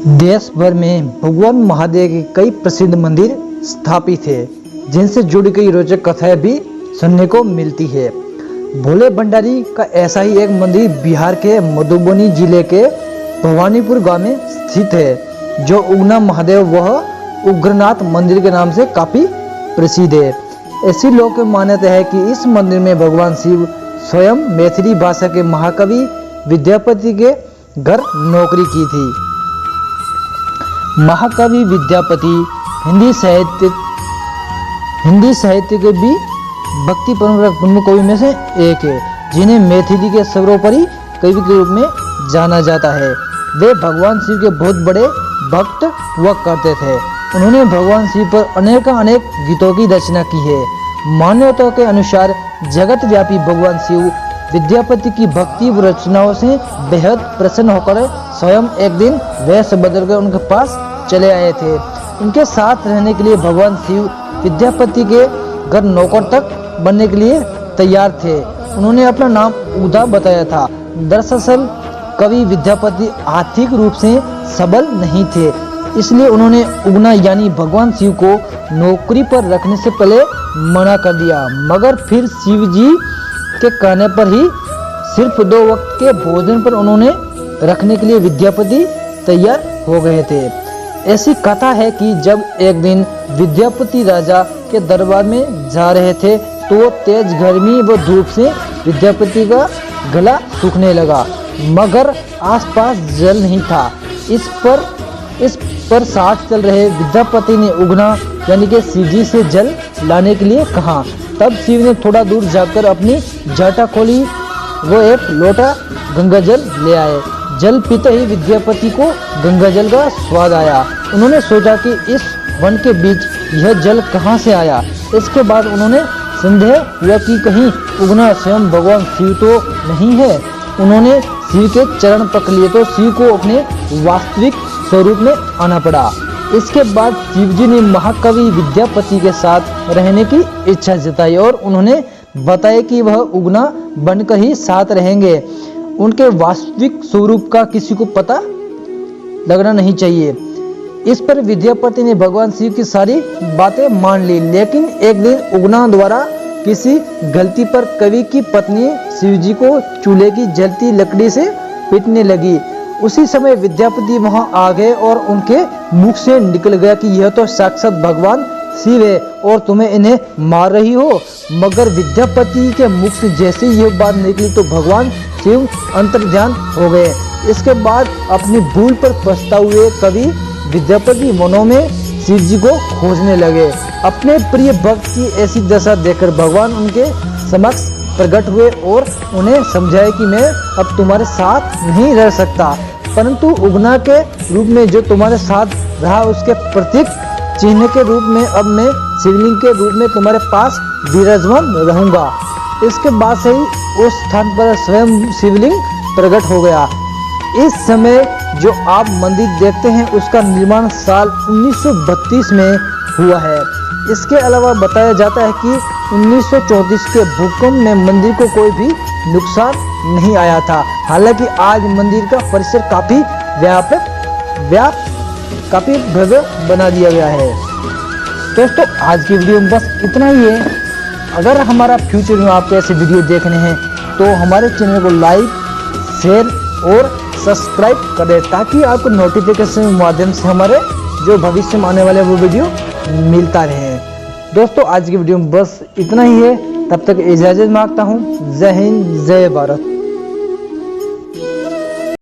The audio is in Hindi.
देश भर में भगवान महादेव के कई प्रसिद्ध मंदिर स्थापित है, जिनसे जुड़ी कई रोचक कथाएं भी सुनने को मिलती है। भोले भंडारी का ऐसा ही एक मंदिर बिहार के मधुबनी जिले के भवानीपुर गांव में स्थित है, जो उगना महादेव वह उग्रनाथ मंदिर के नाम से काफी प्रसिद्ध है। ऐसी लोक मान्यता है कि इस मंदिर में भगवान शिव स्वयं मैथिली भाषा के महाकवि विद्यापति के घर नौकरी की थी। महाकवि विद्यापति हिंदी साहित्य के भी भक्ति परंपरा प्रमुख कवि में से एक है, जिन्हें मैथिली के सर्वोपरि कवि के रूप में जाना जाता है। वे भगवान शिव के बहुत बड़े भक्त हुआ करते थे। उन्होंने भगवान शिव पर अनेक गीतों की रचना की है। मान्यताओं के अनुसार जगत व्यापी भगवान शिव विद्यापति की भक्ति रचनाओं से बेहद प्रसन्न होकर स्वयं एक दिन वेश बदलकर उनके पास चले आए थे। उनके साथ रहने के लिए भगवान शिव विद्यापति के घर नौकर तक बनने के लिए तैयार थे। उन्होंने अपना नाम उदा बताया था। दरअसल कवि विद्यापति आर्थिक रूप से सबल नहीं थे, इसलिए उन्होंने उगना यानी भगवान शिव को नौकरी पर रखने से पहले मना कर दिया, मगर फिर शिव जी के कहने पर ही सिर्फ 2 वक्त के भोजन पर उन्होंने रखने के लिए विद्यापति तैयार हो गए थे। ऐसी कथा है कि जब एक दिन विद्यापति राजा के दरबार में जा रहे थे, तो तेज गर्मी व धूप से विद्यापति का गला सूखने लगा, मगर आसपास जल नहीं था। इस पर साथ चल रहे विद्यापति ने उगना यानी कि शिव जी से जल लाने के लिए कहा। तब शिव ने थोड़ा दूर जाकर अपनी जटा खोली, वो एक लोटा गंगा जल ले आए। जल पीते ही विद्यापति को गंगा जल का स्वाद आया। उन्होंने सोचा कि इस वन के बीच यह जल कहाँ से आया। इसके बाद उन्होंने संदेह हुआ कि कहीं उगना स्वयं भगवान शिव तो नहीं है। उन्होंने शिव के चरण पकड़ लिए तो शिव को अपने वास्तविक स्वरूप में आना पड़ा। इसके बाद शिव जी ने महाकवि विद्यापति के साथ रहने की इच्छा जताई और उन्होंने बताया कि वह उगना बनकर ही साथ रहेंगे। उनके वास्तविक स्वरूप का किसी को पता लगना नहीं चाहिए। इस पर विद्यापति ने भगवान शिव की सारी बातें मान ली, लेकिन एक दिन उगना द्वारा किसी गलती पर कवि की पत्नी शिव जी को चूल्हे की जलती लकड़ी से पीटने लगी। उसी समय विद्यापति वहां आ गए और उनके मुख से निकल गया कि यह तो साक्षात भगवान शिव है और तुम्हें इन्हें मार रही हो। मगर विद्यापति के मुख से जैसे यह बात निकली तो भगवान शिव अंतर्ध्यान हो गए। इसके बाद अपनी भूल पर पछताते हुए कवि विद्यापति मनों में शिव जी को खोजने लगे। अपने प्रिय भक्त की ऐसी दशा देखकर भगवान उनके समक्ष प्रकट हुए और उन्हें समझाया कि मैं अब तुम्हारे साथ नहीं रह सकता, परंतु उगना के रूप में जो तुम्हारे साथ रहा उसके प्रतीक चिन्ह के रूप में अब मैं शिवलिंग के रूप में तुम्हारे पास विराजमान रहूंगा। इसके बाद से ही उस स्थान पर स्वयं शिवलिंग प्रकट हो गया। इस समय जो आप मंदिर देखते हैं उसका निर्माण साल 1932 में हुआ है। इसके अलावा बताया जाता है कि 1934 के भूकंप में मंदिर को कोई भी नुकसान नहीं आया था। हालांकि आज मंदिर का परिसर काफी भव्य बना दिया गया है। दोस्तों आज की वीडियो में बस इतना ही है। अगर हमारा फ्यूचर में आपको ऐसे वीडियो देखने हैं तो हमारे चैनल को लाइक, शेयर और सब्सक्राइब कर दें, ताकि आपको नोटिफिकेशन के माध्यम से हमारे जो भविष्य में आने वाले वो वीडियो मिलता रहे। दोस्तों आज की वीडियो में बस इतना ही है। तब तक इजाज़त मांगता हूँ। जय हिंद, जय भारत।